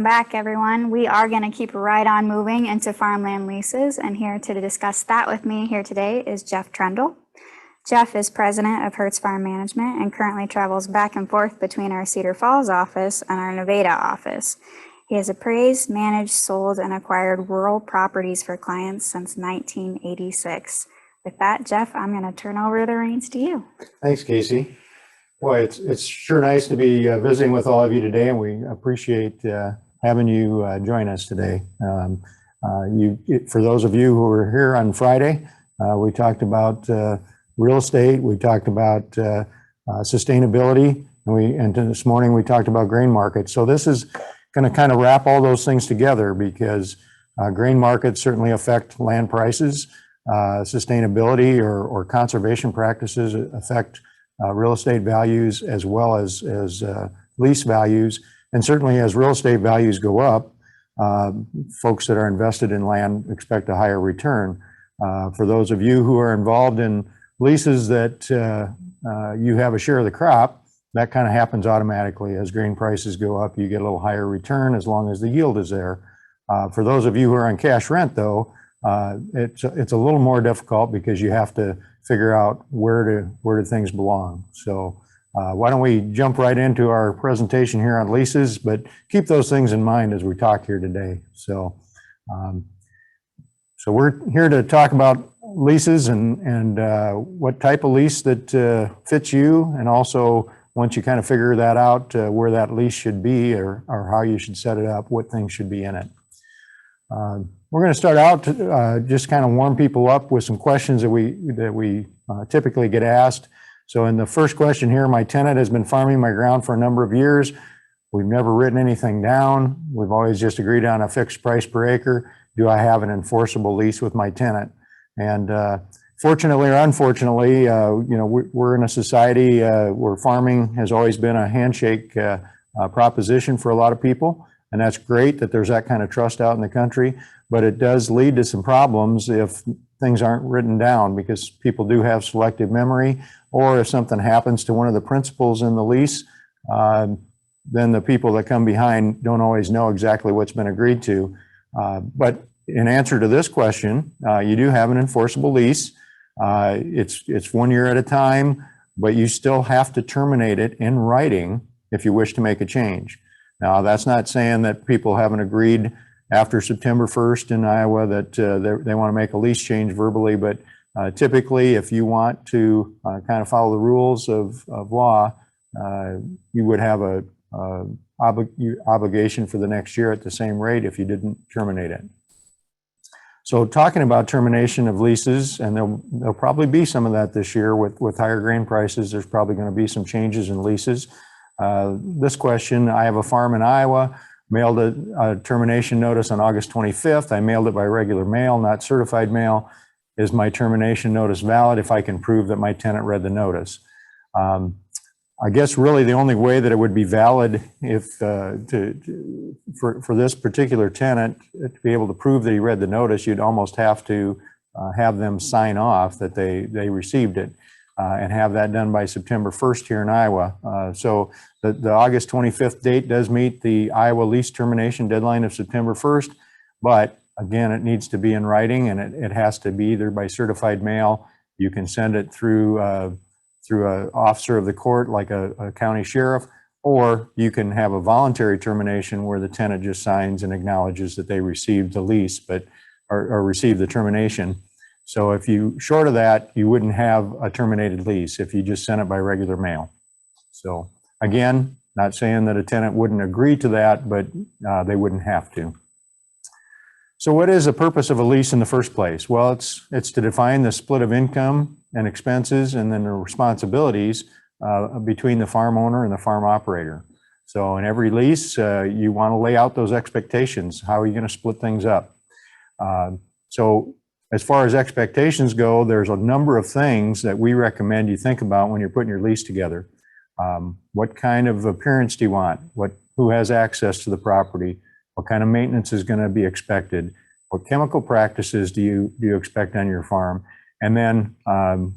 Back, everyone. We are going to keep right on moving into farmland leases, and here to discuss that with me here today is Jeff Trundle. Jeff is president of Hertz Farm Management and currently travels back and forth between our Cedar Falls office and our Nevada office. He has appraised, managed, sold, and acquired rural properties for clients since 1986. With that, Jeff, I'm going to turn over the reins to you. Thanks, Casey. Boy, it's sure nice to be visiting with all of you today, and we appreciate having you join us today. For those of you who were here on Friday, we talked about real estate, we talked about sustainability, and this morning we talked about grain markets. So this is going to kind of wrap all those things together because grain markets certainly affect land prices, sustainability or conservation practices affect real estate values as well as lease values. And certainly as real estate values go up, folks that are invested in land expect a higher return. For those of you who are involved in leases that you have a share of the crop, that kind of happens automatically. As grain prices go up, you get a little higher return as long as the yield is there. For those of you who are on cash rent, though, it's a little more difficult because you have to figure out where do things belong. So why don't we jump right into our presentation here on leases, but keep those things in mind as we talk here today. So we're here to talk about leases and what type of lease that fits you, and also once you kind of figure that out, where that lease should be or how you should set it up, what things should be in it. We're going to start out to just kind of warm people up with some questions that we typically get asked. So in the first question here, my tenant has been farming my ground for a number of years. We've never written anything down. We've always just agreed on a fixed price per acre. Do I have an enforceable lease with my tenant? And fortunately or unfortunately, we're in a society where farming has always been a handshake proposition for a lot of people. And that's great that there's that kind of trust out in the country, but it does lead to some problems if things aren't written down, because people do have selective memory, or if something happens to one of the principals in the lease, then the people that come behind don't always know exactly what's been agreed to. But in answer to this question, you do have an enforceable lease. It's 1 year at a time, but you still have to terminate it in writing if you wish to make a change. Now, that's not saying that people haven't agreed after September 1st in Iowa that they want to make a lease change verbally, but typically if you want to kind of follow the rules of law, you would have a obligation for the next year at the same rate if you didn't terminate it. So talking about termination of leases, and there'll probably be some of that this year with higher grain prices, there's probably going to be some changes in leases. This question, I have a farm in Iowa, mailed a termination notice on August 25th. I mailed it by regular mail, not certified mail. Is my termination notice valid if I can prove that my tenant read the notice? I guess really the only way that it would be valid if for this particular tenant to be able to prove that he read the notice, you'd almost have to have them sign off that they received it. And have that done by September 1st here in Iowa. So the August 25th date does meet the Iowa lease termination deadline of September 1st, but again, it needs to be in writing, and it has to be either by certified mail. You can send it through an officer of the court, like a county sheriff, or you can have a voluntary termination where the tenant just signs and acknowledges that they received the lease, or received the termination. So if you short of that, you wouldn't have a terminated lease if you just sent it by regular mail. So again, not saying that a tenant wouldn't agree to that, but they wouldn't have to. So what is the purpose of a lease in the first place? Well, it's to define the split of income and expenses and then the responsibilities between the farm owner and the farm operator. So in every lease, you want to lay out those expectations. How are you going to split things up? So as far as expectations go, there's a number of things that we recommend you think about when you're putting your lease together. What kind of appearance do you want? Who has access to the property? What kind of maintenance is going to be expected? What chemical practices do you expect on your farm? And then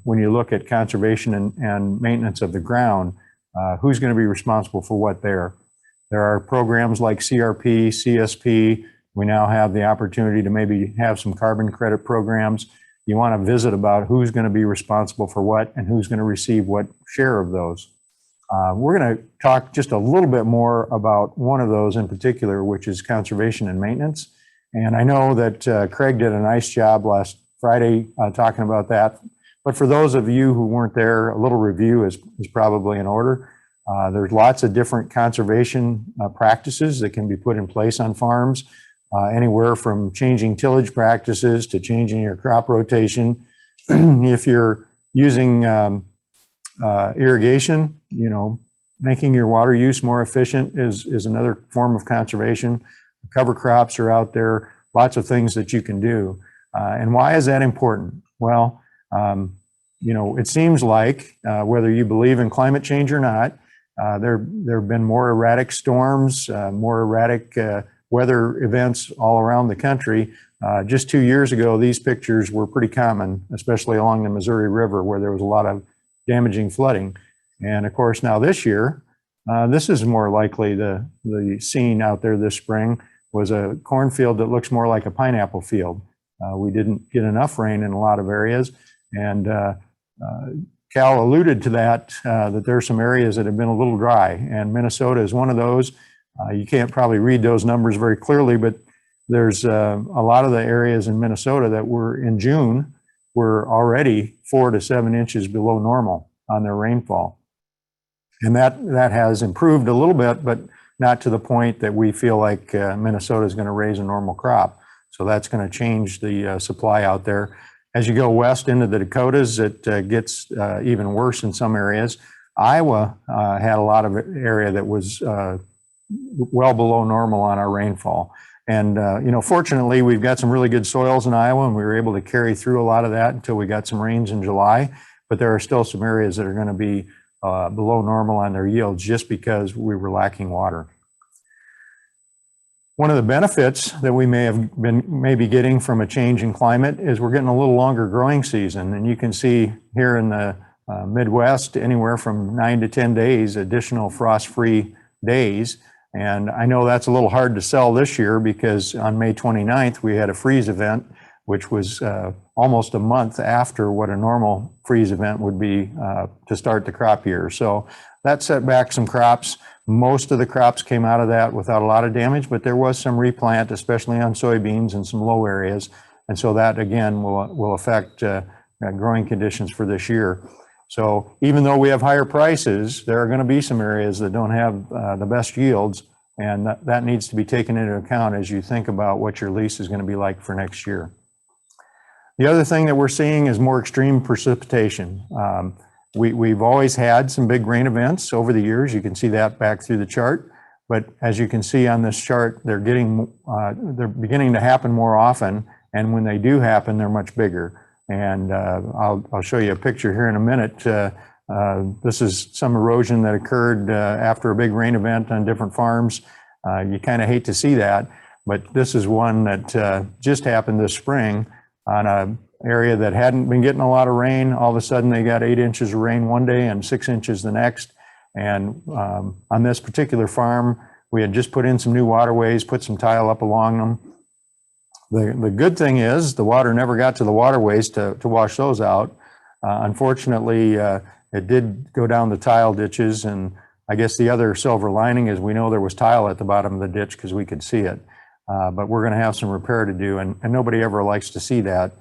when you look at conservation and maintenance of the ground, who's going to be responsible for what there? There are programs like CRP, CSP. We now have the opportunity to maybe have some carbon credit programs. You want to visit about who's going to be responsible for what and who's going to receive what share of those. We're going to talk just a little bit more about one of those in particular, which is conservation and maintenance. And I know that Craig did a nice job last Friday talking about that. But for those of you who weren't there, a little review is probably in order. There's lots of different conservation practices that can be put in place on farms, anywhere from changing tillage practices to changing your crop rotation. If you're using irrigation, making your water use more efficient is another form of conservation. Cover crops are out there, lots of things that you can do. And why is that important? Well, it seems like whether you believe in climate change or not, there have been more erratic storms, more erratic weather events all around the country. Just 2 years ago, these pictures were pretty common, especially along the Missouri River, where there was a lot of damaging flooding. And of course, now this year, this is more likely the scene out there this spring was a cornfield that looks more like a pineapple field. We didn't get enough rain in a lot of areas. And Cal alluded to that there are some areas that have been a little dry, and Minnesota is one of those. You can't probably read those numbers very clearly, but there's a lot of the areas in Minnesota that were in June were already 4 to 7 inches below normal on their rainfall. And that has improved a little bit, but not to the point that we feel like Minnesota is going to raise a normal crop. So that's going to change the supply out there. As you go west into the Dakotas, it gets even worse in some areas. Iowa had a lot of area that was well below normal on our rainfall. And, fortunately, we've got some really good soils in Iowa, and we were able to carry through a lot of that until we got some rains in July. But there are still some areas that are going to be below normal on their yields just because we were lacking water. One of the benefits that we may be getting from a change in climate is we're getting a little longer growing season. And you can see here in the Midwest, anywhere from 9 to 10 days, additional frost-free days. And I know that's a little hard to sell this year because on May 29th, we had a freeze event, which was almost a month after what a normal freeze event would be to start the crop year. So that set back some crops. Most of the crops came out of that without a lot of damage, but there was some replant, especially on soybeans in some low areas. And so that, again, will affect growing conditions for this year. So even though we have higher prices, there are going to be some areas that don't have the best yields, and that needs to be taken into account as you think about what your lease is going to be like for next year. The other thing that we're seeing is more extreme precipitation. We've always had some big rain events over the years. You can see that back through the chart. But as you can see on this chart, they're beginning to happen more often. And when they do happen, they're much bigger. And I'll show you a picture here in a minute. This is some erosion that occurred after a big rain event on different farms. You kind of hate to see that, but this is one that just happened this spring on an area that hadn't been getting a lot of rain. All of a sudden they got 8 inches of rain one day and 6 inches the next. And on this particular farm, we had just put in some new waterways, put some tile up along them. The good thing is the water never got to the waterways to wash those out. Unfortunately, it did go down the tile ditches, and I guess the other silver lining is we know there was tile at the bottom of the ditch because we could see it. But we're going to have some repair to do, and nobody ever likes to see that.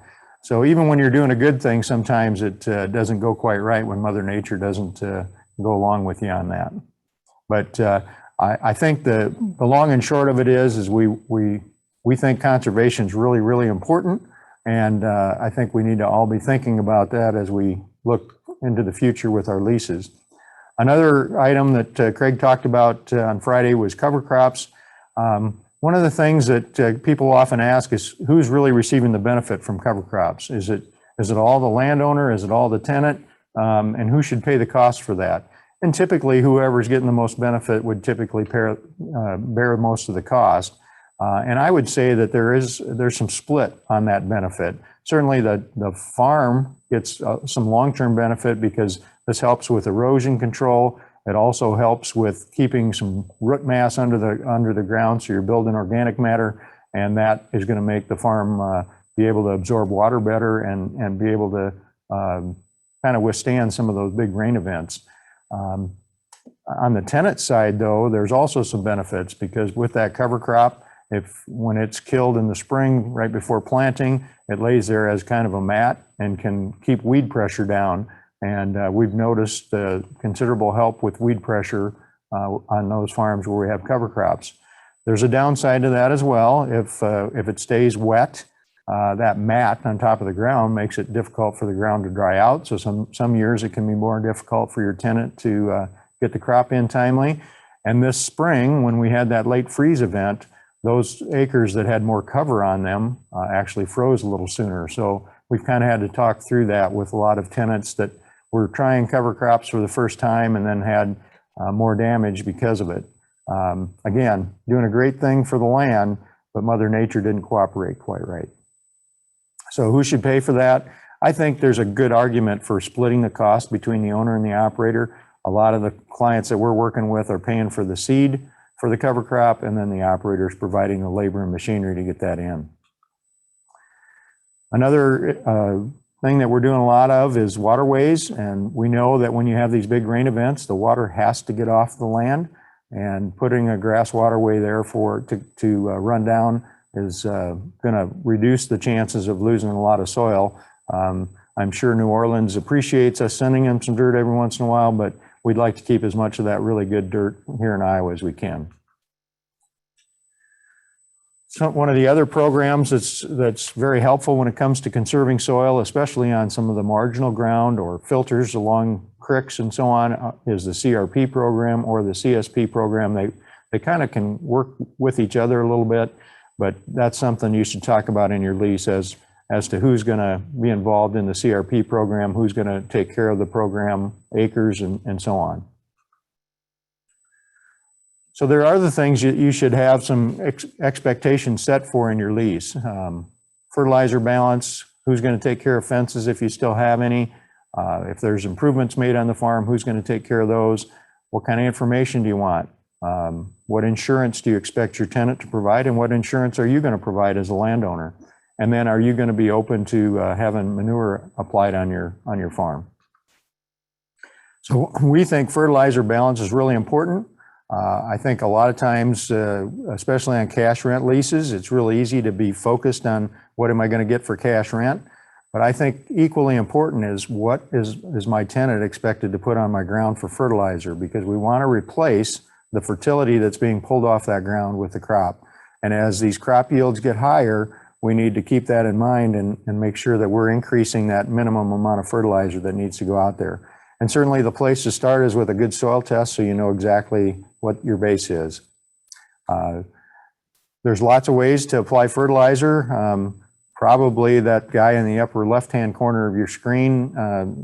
So even when you're doing a good thing, sometimes it doesn't go quite right when Mother Nature doesn't go along with you on that. But I think the long and short of it is we think conservation is really, really important. And I think we need to all be thinking about that as we look into the future with our leases. Another item that Craig talked about on Friday was cover crops. One of the things that people often ask is who's really receiving the benefit from cover crops? Is it all the landowner? Is it all the tenant? And who should pay the cost for that? And typically, whoever's getting the most benefit would typically bear most of the cost. And I would say that there's some split on that benefit. Certainly, the farm gets some long-term benefit because this helps with erosion control. It also helps with keeping some root mass under the ground, so you're building organic matter, and that is going to make the farm be able to absorb water better and be able to kind of withstand some of those big rain events. On the tenant side, though, there's also some benefits, because with that cover crop, when it's killed in the spring right before planting, it lays there as kind of a mat and can keep weed pressure down. And we've noticed considerable help with weed pressure on those farms where we have cover crops. There's a downside to that as well. If it stays wet, that mat on top of the ground makes it difficult for the ground to dry out. So some years it can be more difficult for your tenant to get the crop in timely. And this spring, when we had that late freeze event, those acres that had more cover on them actually froze a little sooner. So we've kind of had to talk through that with a lot of tenants that were trying cover crops for the first time and then had more damage because of it. Again, doing a great thing for the land, but Mother Nature didn't cooperate quite right. So who should pay for that? I think there's a good argument for splitting the cost between the owner and the operator. A lot of the clients that we're working with are paying for the seed for the cover crop, and then the operator is providing the labor and machinery to get that in. Another thing that we're doing a lot of is waterways, and we know that when you have these big rain events, the water has to get off the land, and putting a grass waterway there to run down is going to reduce the chances of losing a lot of soil. I'm sure New Orleans appreciates us sending them some dirt every once in a while, but we'd like to keep as much of that really good dirt here in Iowa as we can. So one of the other programs that's very helpful when it comes to conserving soil, especially on some of the marginal ground or filters along creeks and so on, is the CRP program or the CSP program. They kind of can work with each other a little bit, but that's something you should talk about in your lease as to who's going to be involved in the CRP program, who's going to take care of the program acres, and so on. So there are other things you should have some expectations set for in your lease. Fertilizer balance, who's going to take care of fences if you still have any. If there's improvements made on the farm, who's going to take care of those? What kind of information do you want? What insurance do you expect your tenant to provide, and what insurance are you going to provide as a landowner? And then are you going to be open to having manure applied on your farm? So we think fertilizer balance is really important. I think a lot of times, especially on cash rent leases, it's really easy to be focused on what am I going to get for cash rent. But I think equally important is what is my tenant expected to put on my ground for fertilizer, because we want to replace the fertility that's being pulled off that ground with the crop. And as these crop yields get higher, we need to keep that in mind and make sure that we're increasing that minimum amount of fertilizer that needs to go out there. And certainly the place to start is with a good soil test, so you know exactly what your base is. There's lots of ways to apply fertilizer. Probably that guy in the upper left-hand corner of your screen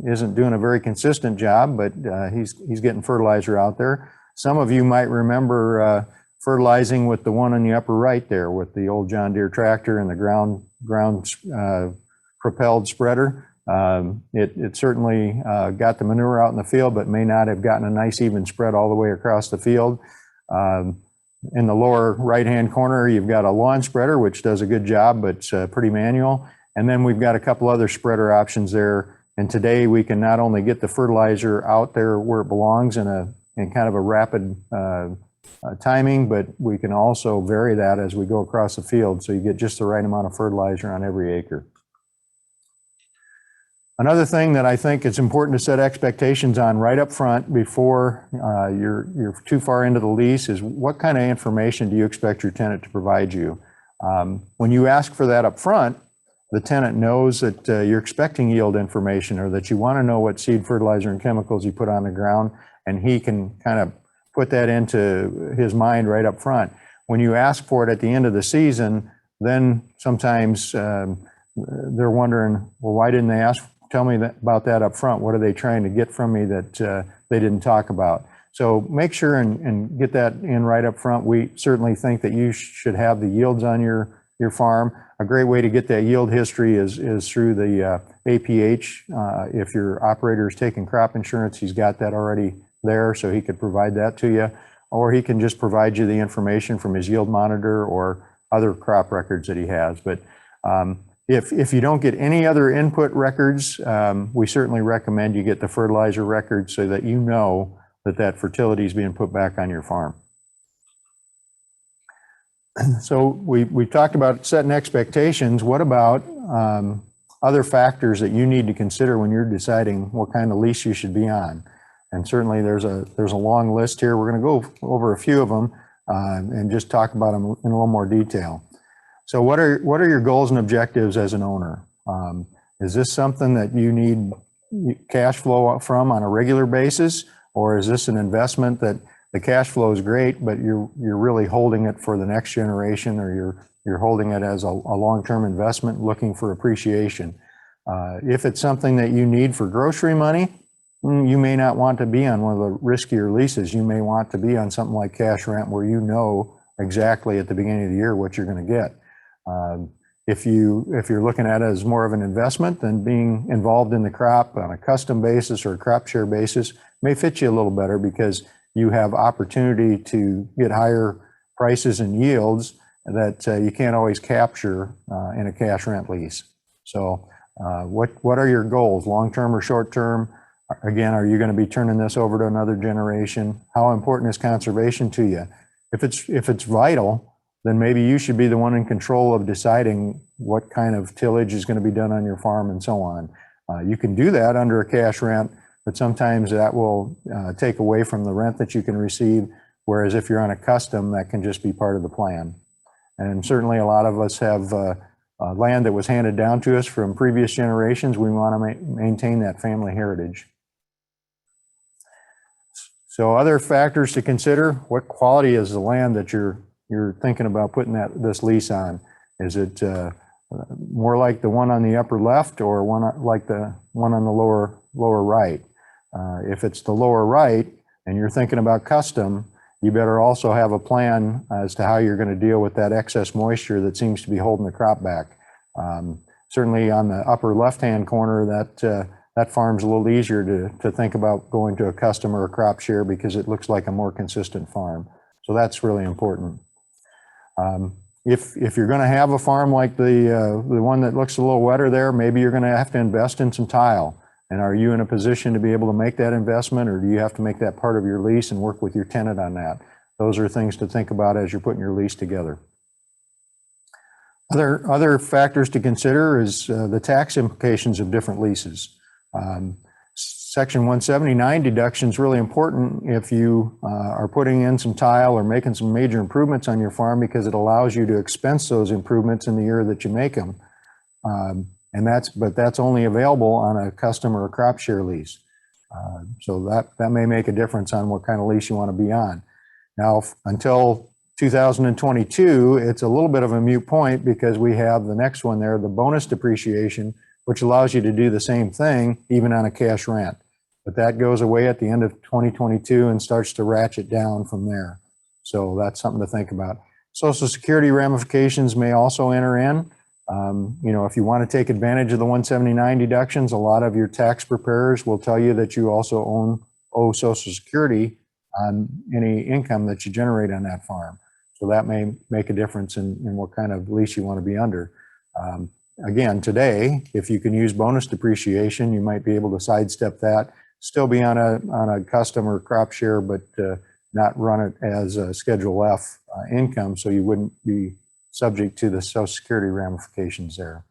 isn't doing a very consistent job, but he's getting fertilizer out there. Some of you might remember fertilizing with the one on the upper right there with the old John Deere tractor and the ground propelled spreader. It certainly got the manure out in the field, but may not have gotten a nice even spread all the way across the field. In the lower right-hand corner, you've got a lawn spreader, which does a good job, but it's pretty manual. And then we've got a couple other spreader options there. And today we can not only get the fertilizer out there where it belongs in kind of a rapid timing, but we can also vary that as we go across the field, so you get just the right amount of fertilizer on every acre. Another thing that I think it's important to set expectations on right up front before you're too far into the lease is what kind of information do you expect your tenant to provide you? When you ask for that up front, the tenant knows that you're expecting yield information, or that you want to know what seed, fertilizer, and chemicals you put on the ground, and he can kind of put that into his mind right up front. When you ask for it at the end of the season, then sometimes they're wondering, well, why didn't they tell me about that up front? What are they trying to get from me that they didn't talk about? So make sure and get that in right up front. We certainly think that you should have the yields on your farm. A great way to get that yield history is through the APH. If your operator is taking crop insurance, he's got that already there, so he could provide that to you, or he can just provide you the information from his yield monitor or other crop records that he has. But if you don't get any other input records, we certainly recommend you get the fertilizer records so that you know that fertility is being put back on your farm. So we talked about setting expectations. What about other factors that you need to consider when you're deciding what kind of lease you should be on? And certainly there's a long list here. We're going to go over a few of them and just talk about them in a little more detail. So what are your goals and objectives as an owner? Is this something that you need cash flow from on a regular basis, or is this an investment that the cash flow is great, but you're really holding it for the next generation, or you're holding it as a long-term investment looking for appreciation? If it's something that you need for grocery money, you may not want to be on one of the riskier leases. You may want to be on something like cash rent, where you know exactly at the beginning of the year what you're going to get. If you're looking at it as more of an investment, then being involved in the crop on a custom basis or a crop share basis may fit you a little better, because you have opportunity to get higher prices and yields that you can't always capture in a cash rent lease. So what are your goals, long-term or short-term? Again, are you going to be turning this over to another generation? How important is conservation to you? If it's vital, then maybe you should be the one in control of deciding what kind of tillage is going to be done on your farm and so on. You can do that under a cash rent, but sometimes that will take away from the rent that you can receive, whereas if you're on a custom, that can just be part of the plan. And certainly a lot of us have land that was handed down to us from previous generations. We want to maintain that family heritage. So other factors to consider: what quality is the land that you're thinking about putting this lease on? Is it more like the one on the upper left, or like the one on the lower right? If it's the lower right and you're thinking about custom, you better also have a plan as to how you're going to deal with that excess moisture that seems to be holding the crop back. Certainly on the upper left-hand corner, that farm's a little easier to think about going to a custom or a crop share, because it looks like a more consistent farm. So that's really important. If you're going to have a farm like the one that looks a little wetter there, maybe you're going to have to invest in some tile. And are you in a position to be able to make that investment, or do you have to make that part of your lease and work with your tenant on that? Those are things to think about as you're putting your lease together. Other factors to consider is the tax implications of different leases. Section 179 deduction is really important if you are putting in some tile or making some major improvements on your farm, because it allows you to expense those improvements in the year that you make them. But that's only available on a custom or a crop share lease. So that may make a difference on what kind of lease you want to be on. Now, until 2022, it's a little bit of a moot point, because we have the next one there, the bonus depreciation, which allows you to do the same thing even on a cash rent. But that goes away at the end of 2022 and starts to ratchet down from there. So that's something to think about. Social Security ramifications may also enter in. If you want to take advantage of the 179 deductions, a lot of your tax preparers will tell you that you also owe Social Security on any income that you generate on that farm. So that may make a difference in what kind of lease you want to be under. Again, today, if you can use bonus depreciation, you might be able to sidestep that, still be on a custom or crop share, but not run it as a Schedule F income, so you wouldn't be subject to the Social Security ramifications there.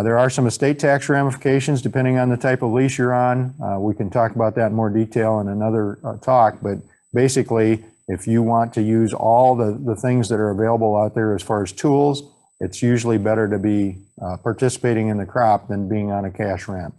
There are some estate tax ramifications depending on the type of lease you're on. We can talk about that in more detail in another talk, but basically, if you want to use all the things that are available out there as far as tools, it's usually better to be participating in the crop than being on a cash rent.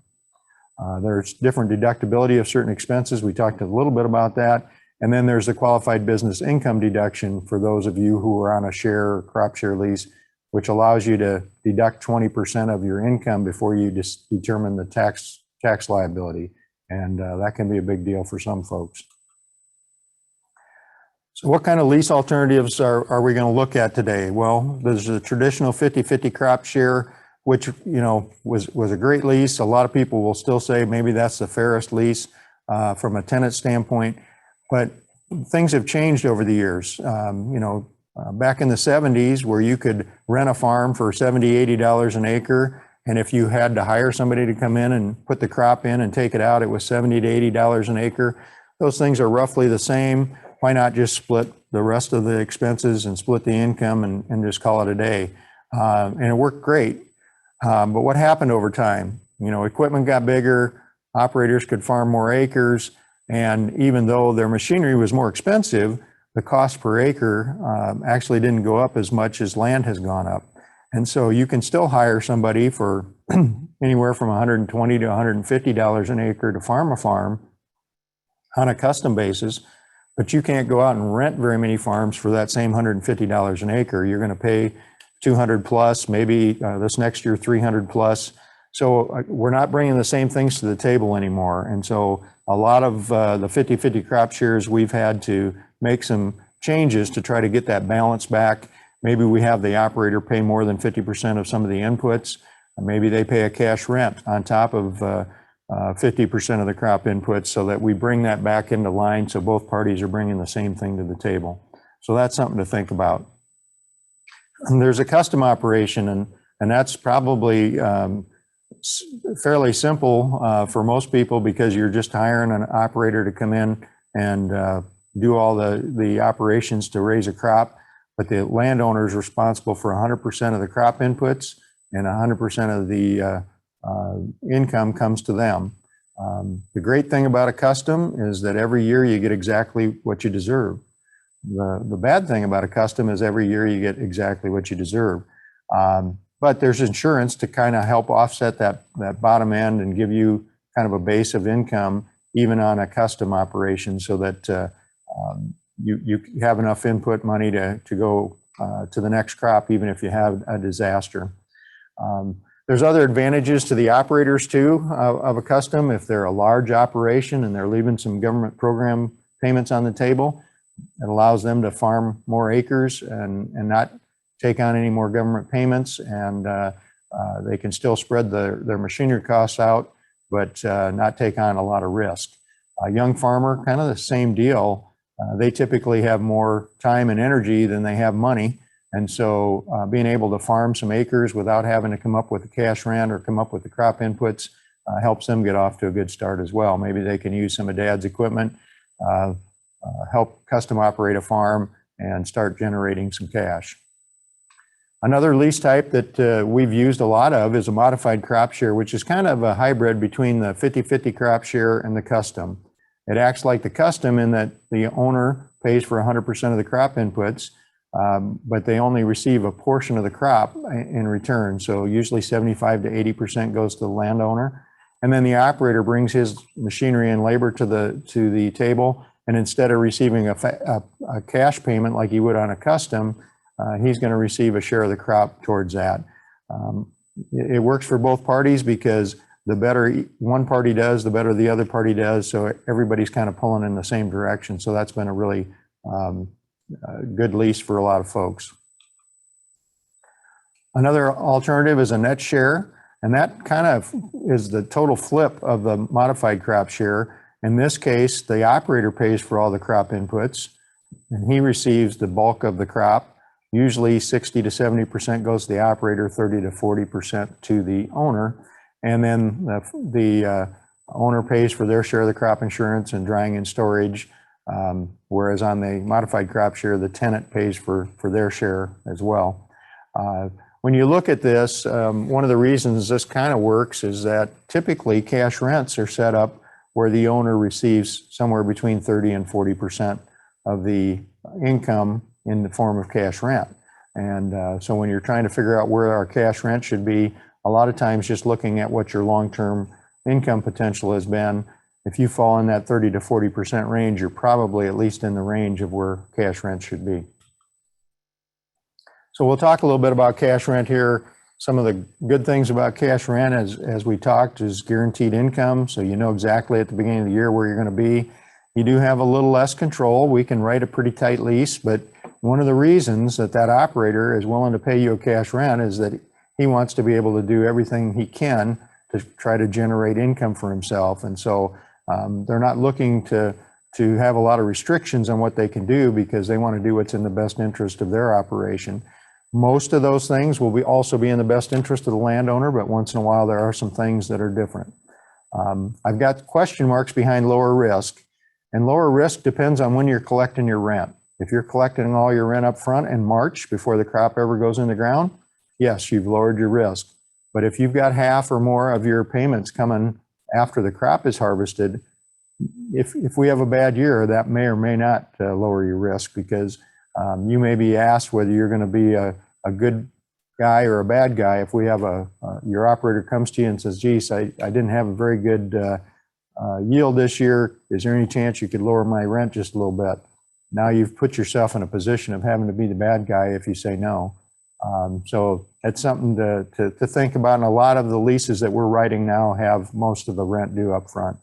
There's different deductibility of certain expenses. We talked a little bit about that. And then there's the qualified business income deduction for those of you who are on a share or crop share lease, which allows you to deduct 20% of your income before you determine the tax liability. And that can be a big deal for some folks. So what kind of lease alternatives are we going to look at today? Well, there's a traditional 50-50 crop share, which was a great lease. A lot of people will still say maybe that's the fairest lease. from a tenant standpoint, but things have changed over the years. Back in the 70s, where you could rent a farm for $70, $80 an acre, and if you had to hire somebody to come in and put the crop in and take it out, it was $70 to $80 an acre. Those things are roughly the same. Why not just split the rest of the expenses and split the income and just call it a day? And it worked great. But what happened over time? Equipment got bigger, operators could farm more acres, and even though their machinery was more expensive, the cost per acre actually didn't go up as much as land has gone up. And so you can still hire somebody for anywhere from $120 to $150 an acre to farm a farm on a custom basis, but you can't go out and rent very many farms for that same $150 an acre. You're going to pay 200 plus, maybe this next year 300 plus. So we're not bringing the same things to the table anymore. And so a lot of the 50-50 crop shares, we've had to make some changes to try to get that balance back. Maybe we have the operator pay more than 50% of some of the inputs. Maybe they pay a cash rent on top of 50% of the crop inputs, so that we bring that back into line so both parties are bringing the same thing to the table. So that's something to think about. And there's a custom operation, and that's probably fairly simple for most people, because you're just hiring an operator to come in and do all the operations to raise a crop. But the landowner is responsible for 100% of the crop inputs, and 100% of the income comes to them. The great thing about a custom is that every year you get exactly what you deserve. The bad thing about a custom is every year you get exactly what you deserve. But there's insurance to kind of help offset that bottom end and give you kind of a base of income even on a custom operation, so that you have enough input money to go to the next crop, even if you have a disaster. There's other advantages to the operators too of a custom. If they're a large operation and they're leaving some government program payments on the table, it allows them to farm more acres and not take on any more government payments, and they can still spread their machinery costs out, but not take on a lot of risk. A young farmer, kind of the same deal. They typically have more time and energy than they have money. And so being able to farm some acres without having to come up with the cash rent or come up with the crop inputs helps them get off to a good start as well. Maybe they can use some of Dad's equipment, help custom operate a farm, and start generating some cash. Another lease type that we've used a lot of is a modified crop share, which is kind of a hybrid between the 50-50 crop share and the custom. It acts like the custom in that the owner pays for 100% of the crop inputs, but they only receive a portion of the crop in return. So usually 75 to 80% goes to the landowner. And then the operator brings his machinery and labor to the table. And instead of receiving a cash payment like he would on a custom, he's going to receive a share of the crop towards that. It works for both parties, because the better one party does, the better the other party does. So everybody's kind of pulling in the same direction. So that's been a really good lease for a lot of folks. Another alternative is a net share, and that kind of is the total flip of the modified crop share. In this case, the operator pays for all the crop inputs, and he receives the bulk of the crop. Usually 60 to 70% goes to the operator, 30 to 40% to the owner. And then the owner pays for their share of the crop insurance and drying and storage. Whereas on the modified crop share, the tenant pays for their share as well. When you look at this, one of the reasons this kind of works is that typically cash rents are set up where the owner receives somewhere between 30 and 40% of the income in the form of cash rent. And so when you're trying to figure out where our cash rent should be, a lot of times just looking at what your long-term income potential has been, if you fall in that 30 to 40% range, you're probably at least in the range of where cash rent should be. So we'll talk a little bit about cash rent here. Some of the good things about cash rent, as we talked, is guaranteed income. So you know exactly at the beginning of the year where you're going to be. You do have a little less control. We can write a pretty tight lease, but one of the reasons that operator is willing to pay you a cash rent is that he wants to be able to do everything he can to try to generate income for himself. And so They're not looking to have a lot of restrictions on what they can do because they want to do what's in the best interest of their operation. Most of those things will also be in the best interest of the landowner, but once in a while there are some things that are different. I've got question marks behind lower risk, and lower risk depends on when you're collecting your rent. If you're collecting all your rent up front in March before the crop ever goes in the ground, yes, you've lowered your risk. But if you've got half or more of your payments coming after the crop is harvested, if we have a bad year, that may or may not lower your risk, because you may be asked whether you're going to be a good guy or a bad guy. If we have your operator comes to you and says, geez, I didn't have a very good yield this year. Is there any chance you could lower my rent just a little bit? Now you've put yourself in a position of having to be the bad guy if you say no. So it's something to think about. And a lot of the leases that we're writing now have most of the rent due up front.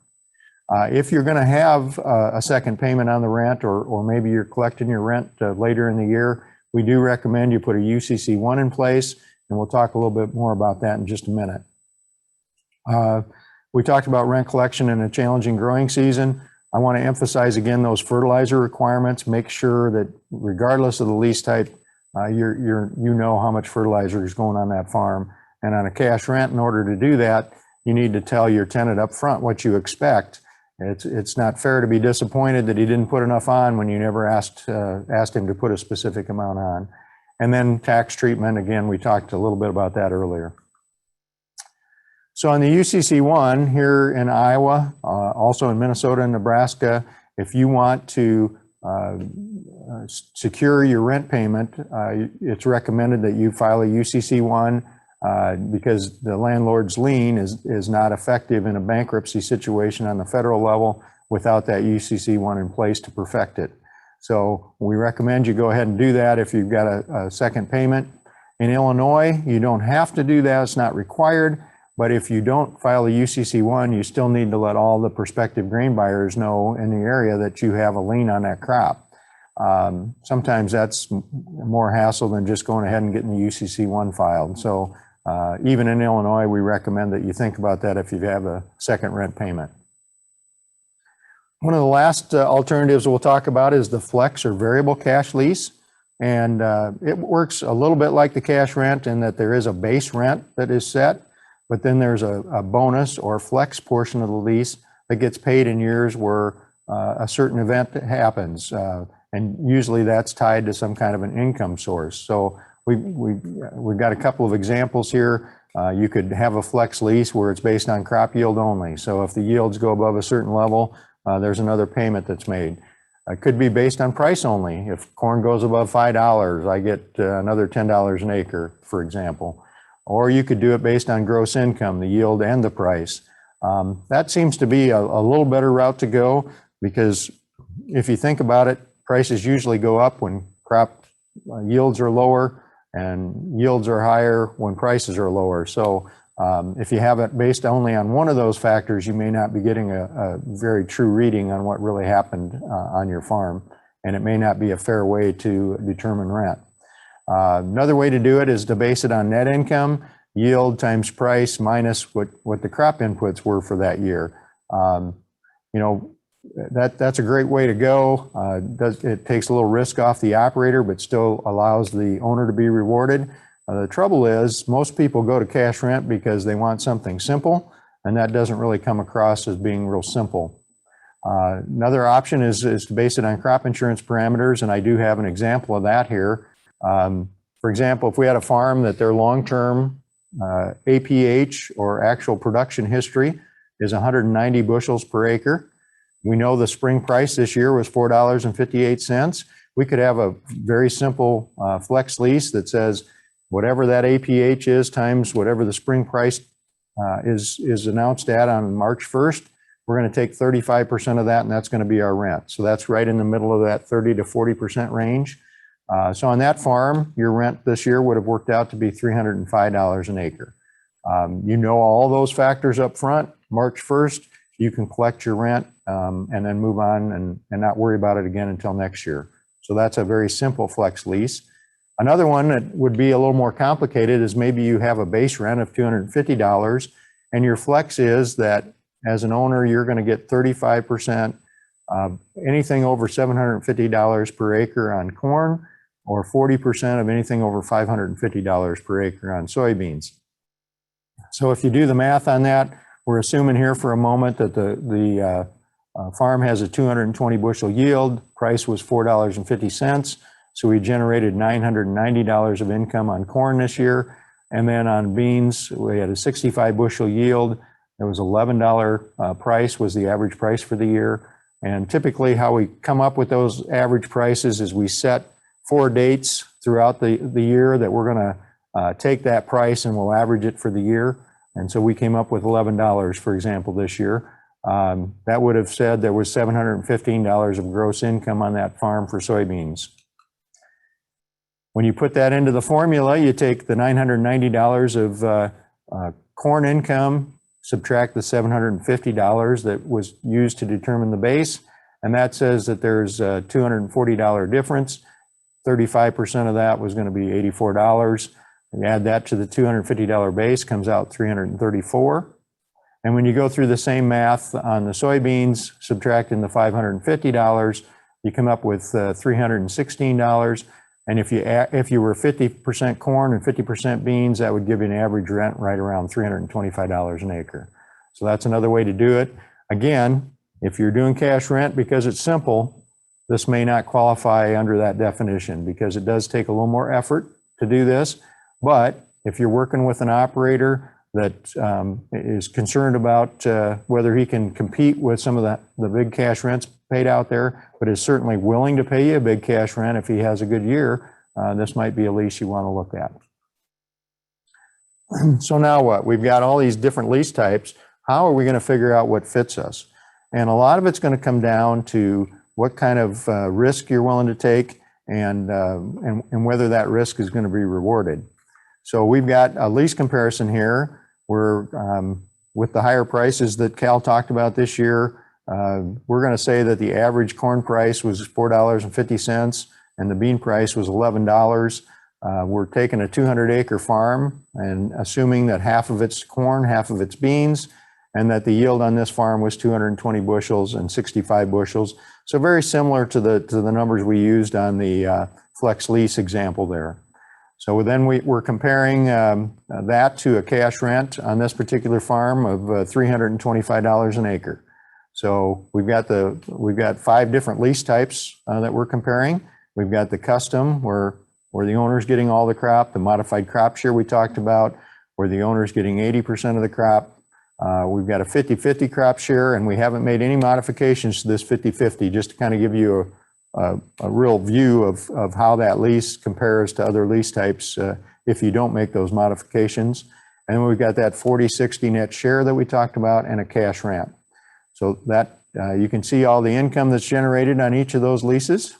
If you're going to have a second payment on the rent, or maybe you're collecting your rent later in the year, we do recommend you put a UCC1 in place, and we'll talk a little bit more about that in just a minute. We talked about rent collection in a challenging growing season. I want to emphasize again those fertilizer requirements. Make sure that regardless of the lease type, you know how much fertilizer is going on that farm. And on a cash rent, in order to do that, you need to tell your tenant up front what you expect. It's not fair to be disappointed that he didn't put enough on when you never asked him to put a specific amount on. And then tax treatment, again, we talked a little bit about that earlier. So on the UCC1 here in Iowa, also in Minnesota and Nebraska, if you want to secure your rent payment, it's recommended that you file a UCC1 because the landlord's lien is not effective in a bankruptcy situation on the federal level without that UCC1 in place to perfect it. So we recommend you go ahead and do that if you've got a second payment. In Illinois, you don't have to do that, it's not required. But if you don't file a UCC1, you still need to let all the prospective grain buyers know in the area that you have a lien on that crop. Sometimes that's more hassle than just going ahead and getting the UCC1 filed. So even in Illinois, we recommend that you think about that if you have a second rent payment. One of the last alternatives we'll talk about is the flex or variable cash lease. And it works a little bit like the cash rent in that there is a base rent that is set, but then there's a bonus or flex portion of the lease that gets paid in years where a certain event happens. And usually that's tied to some kind of an income source. So we've got a couple of examples here. You could have a flex lease where it's based on crop yield only. So if the yields go above a certain level, there's another payment that's made. It could be based on price only. If corn goes above $5, I get another $10 an acre, for example. Or you could do it based on gross income, the yield and the price. That seems to be a little better route to go, because if you think about it, prices usually go up when crop yields are lower, and yields are higher when prices are lower. So if you have it based only on one of those factors, you may not be getting a very true reading on what really happened on your farm, and it may not be a fair way to determine rent. Another way to do it is to base it on net income, yield times price minus what the crop inputs were for that year. That's a great way to go. It takes a little risk off the operator, but still allows the owner to be rewarded. The trouble is most people go to cash rent because they want something simple, and that doesn't really come across as being real simple. Another option is to base it on crop insurance parameters, and I do have an example of that here. For example, if we had a farm that their long-term APH or actual production history is 190 bushels per acre, we know the spring price this year was $4.58. We could have a very simple flex lease that says whatever that APH is times whatever the spring price is announced at on March 1st, we're going to take 35% of that, and that's going to be our rent. So that's right in the middle of that 30 to 40% range. So on that farm, your rent this year would have worked out to be $305 an acre. You know all those factors up front. March 1st, you can collect your rent and then move on and not worry about it again until next year. So that's a very simple flex lease. Another one that would be a little more complicated is maybe you have a base rent of $250 and your flex is that as an owner, you're going to get 35%, anything over $750 per acre on corn, or 40% of anything over $550 per acre on soybeans. So if you do the math on that, we're assuming here for a moment that the farm has a 220 bushel yield, price was $4.50. So we generated $990 of income on corn this year. And then on beans, we had a 65 bushel yield. There was $11 price was the average price for the year. And typically how we come up with those average prices is we set 4 dates throughout the year that we're going to take that price and we'll average it for the year. And so we came up with $11, for example, this year. That would have said there was $715 of gross income on that farm for soybeans. When you put that into the formula, you take the $990 of corn income, subtract the $750 that was used to determine the base, and that says that there's a $240 difference. 35% of that was going to be $84. You add that to the $250 base, comes out $334. And when you go through the same math on the soybeans, subtracting the $550, you come up with $316. And if you were 50% corn and 50% beans, that would give you an average rent right around $325 an acre. So that's another way to do it. Again, if you're doing cash rent because it's simple, this may not qualify under that definition because it does take a little more effort to do this. But if you're working with an operator that is concerned about whether he can compete with some of the big cash rents paid out there, but is certainly willing to pay you a big cash rent if he has a good year, this might be a lease you want to look at. So now what? We've got all these different lease types. How are we going to figure out what fits us? And a lot of it's going to come down to what kind of risk you're willing to take and whether that risk is going to be rewarded. So we've got a lease comparison here. We're with the higher prices that Cal talked about this year, we're going to say that the average corn price was $4.50 and the bean price was $11. We're taking a 200-acre farm and assuming that half of it's corn, half of it's beans, and that the yield on this farm was 220 bushels and 65 bushels. So very similar to the numbers we used on the flex lease example there. So then we're comparing that to a cash rent on this particular farm of $325 an acre. So we've got 5 different lease types that we're comparing. We've got the custom where the owner's getting all the crop, the modified crop share we talked about, where the owner's getting 80% of the crop. We've got a 50-50 crop share, and we haven't made any modifications to this 50-50, just to kind of give you a real view of how that lease compares to other lease types if you don't make those modifications. And then we've got that 40-60 net share that we talked about and a cash rent. So that you can see all the income that's generated on each of those leases.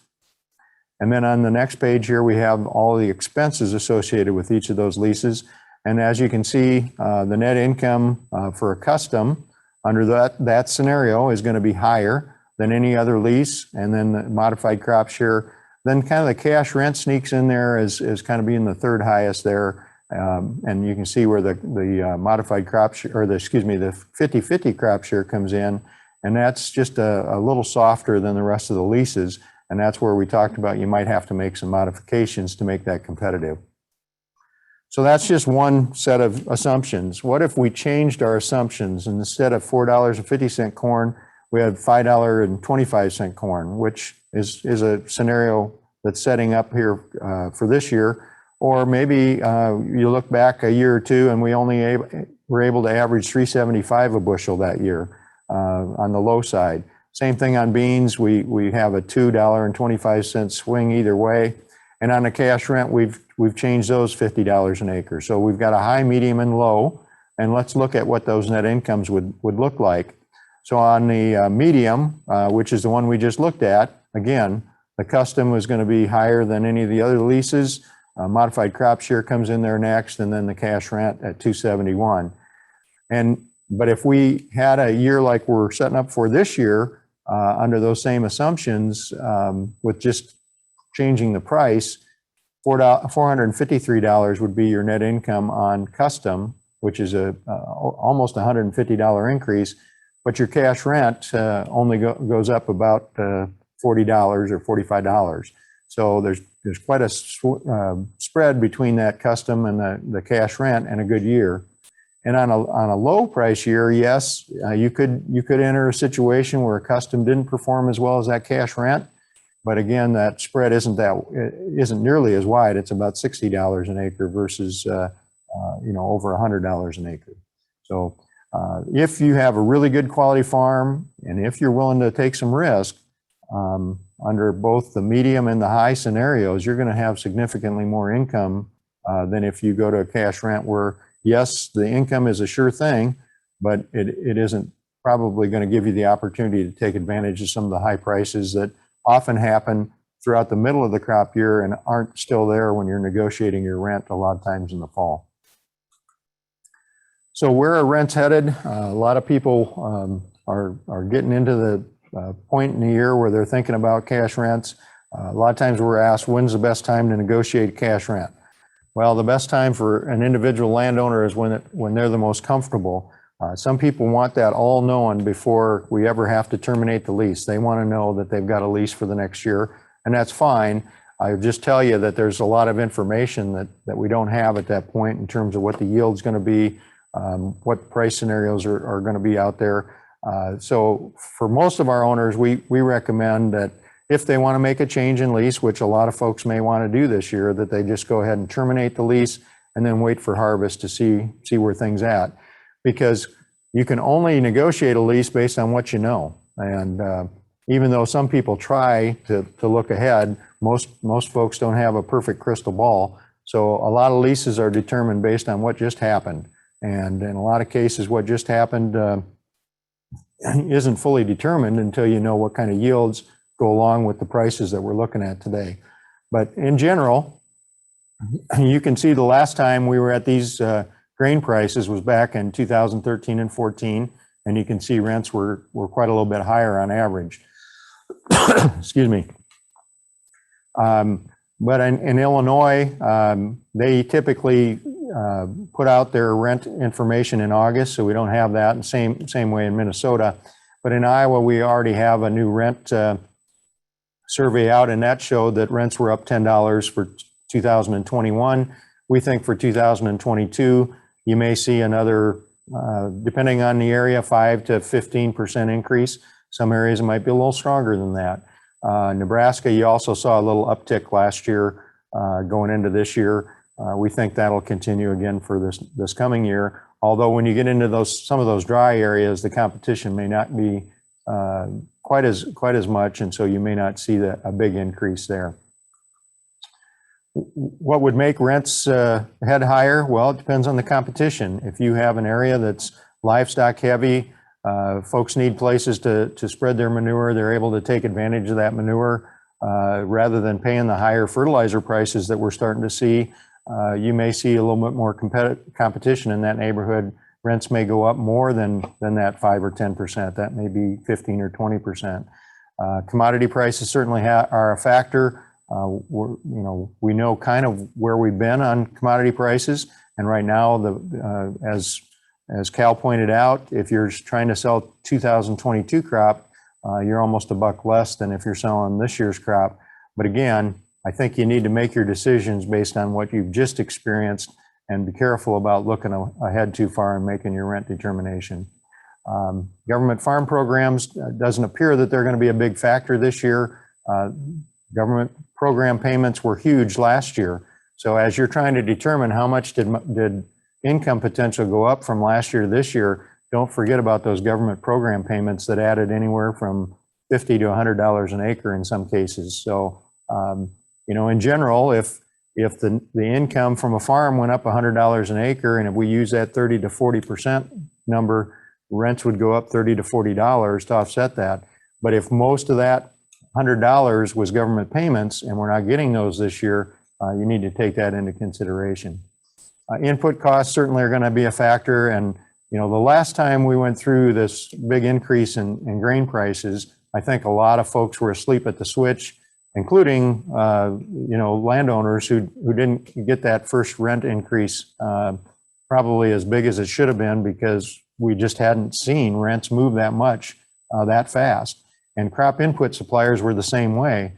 And then on the next page here, we have all the expenses associated with each of those leases. And as you can see, the net income for a custom under that scenario is going to be higher than any other lease. And then the modified crop share, then kind of the cash rent sneaks in there as kind of being the third highest there. And you can see where the modified crop share, or the 50-50 crop share comes in. And that's just a little softer than the rest of the leases. And that's where we talked about you might have to make some modifications to make that competitive. So that's just one set of assumptions. What if we changed our assumptions and instead of $4.50 corn, we had $5.25 corn, which is a scenario that's setting up here for this year. Or maybe you look back a year or two and we only were able to average $3.75 a bushel that year on the low side. Same thing on beans. We have a $2.25 swing either way. And on the cash rent, we've changed those $50 an acre. So we've got a high, medium, and low. And let's look at what those net incomes would look like. So on the medium, which is the one we just looked at, again, the custom was going to be higher than any of the other leases. Modified crop share comes in there next, and then the cash rent at $271. But if we had a year like we're setting up for this year, under those same assumptions, with just changing the price, $453 would be your net income on custom, which is almost $150 increase. but your cash rent only goes up about $40 or $45. So there's quite a spread between that custom and the cash rent and a good year. And on a low price year, yes, you could enter a situation where a custom didn't perform as well as that cash rent. But again, that spread isn't nearly as wide. It's about $60 an acre versus over $100 an acre. So if you have a really good quality farm, and if you're willing to take some risk, under both the medium and the high scenarios, you're going to have significantly more income than if you go to a cash rent where, yes, the income is a sure thing, but it isn't probably going to give you the opportunity to take advantage of some of the high prices that often happen throughout the middle of the crop year and aren't still there when you're negotiating your rent a lot of times in the fall. So where are rents headed? A lot of people are getting into the point in the year where they're thinking about cash rents. A lot of times we're asked, when's the best time to negotiate cash rent? Well, the best time for an individual landowner is when they're the most comfortable. Some people want that all known before we ever have to terminate the lease. They want to know that they've got a lease for the next year, and that's fine. I just tell you that there's a lot of information that we don't have at that point in terms of what the yield's going to be, what price scenarios are going to be out there. So for most of our owners, we recommend that if they want to make a change in lease, which a lot of folks may want to do this year, that they just go ahead and terminate the lease and then wait for harvest to see where things at. Because you can only negotiate a lease based on what you know. And even though some people try to look ahead, most folks don't have a perfect crystal ball. So a lot of leases are determined based on what just happened. And in a lot of cases, what just happened isn't fully determined until you know what kind of yields go along with the prices that we're looking at today. But in general, you can see the last time we were at these grain prices was back in 2013 and 14, and you can see rents were quite a little bit higher on average. Excuse me. But in Illinois, they typically put out their rent information in August, so we don't have that. And same way in Minnesota. But in Iowa, we already have a new rent survey out, and that showed that rents were up $10 for 2021. We think for 2022, you may see another, depending on the area, 5 to 15% increase. Some areas might be a little stronger than that. Nebraska, you also saw a little uptick last year going into this year. We think that'll continue again for this coming year. Although when you get into some of those dry areas, the competition may not be quite as much, and so you may not see a big increase there. What would make rents head higher? Well, it depends on the competition. If you have an area that's livestock heavy, folks need places to spread their manure. They're able to take advantage of that manure rather than paying the higher fertilizer prices that we're starting to see. You may see a little bit more competition in that neighborhood. Rents may go up more than that 5 or 10%. That may be 15 or 20%. Commodity prices certainly are a factor. We know kind of where we've been on commodity prices, and right now, as Cal pointed out, if you're trying to sell 2022 crop, you're almost $1 less than if you're selling this year's crop. But again, I think you need to make your decisions based on what you've just experienced, and be careful about looking ahead too far and making your rent determination. Government farm programs, doesn't appear that they're going to be a big factor this year. Government program payments were huge last year. So as you're trying to determine how much did income potential go up from last year to this year, don't forget about those government program payments that added anywhere from $50 to $100 an acre in some cases. So, in general, if the income from a farm went up $100 an acre, and if we use that 30 to 40% number, rents would go up $30 to $40 to offset that. But if most of that $100 was government payments, and we're not getting those this year, you need to take that into consideration. Input costs certainly are going to be a factor. And, the last time we went through this big increase in grain prices, I think a lot of folks were asleep at the switch, including, landowners who didn't get that first rent increase probably as big as it should have been, because we just hadn't seen rents move that much that fast. And crop input suppliers were the same way.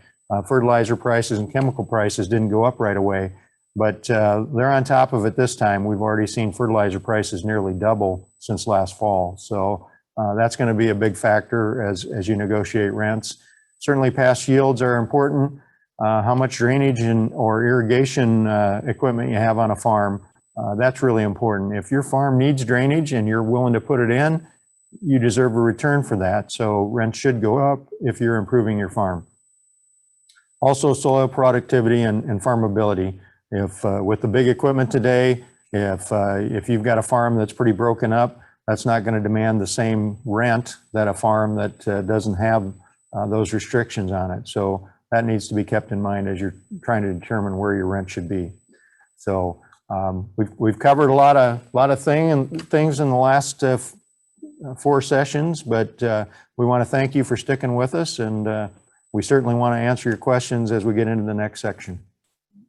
Fertilizer prices and chemical prices didn't go up right away, but they're on top of it this time. We've already seen fertilizer prices nearly double since last fall. So that's going to be a big factor as you negotiate rents. Certainly past yields are important. How much drainage or irrigation equipment you have on a farm, that's really important. If your farm needs drainage and you're willing to put it in, you deserve a return for that. So rent should go up if you're improving your farm. Also, soil productivity and farmability. If with the big equipment today, if you've got a farm that's pretty broken up, that's not going to demand the same rent that a farm that doesn't have those restrictions on it. So that needs to be kept in mind as you're trying to determine where your rent should be. So we've covered a lot of things in the last 4 sessions, but we want to thank you for sticking with us, and we certainly want to answer your questions as we get into the next section.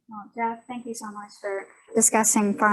Well, Jeff, thank you so much for discussing farm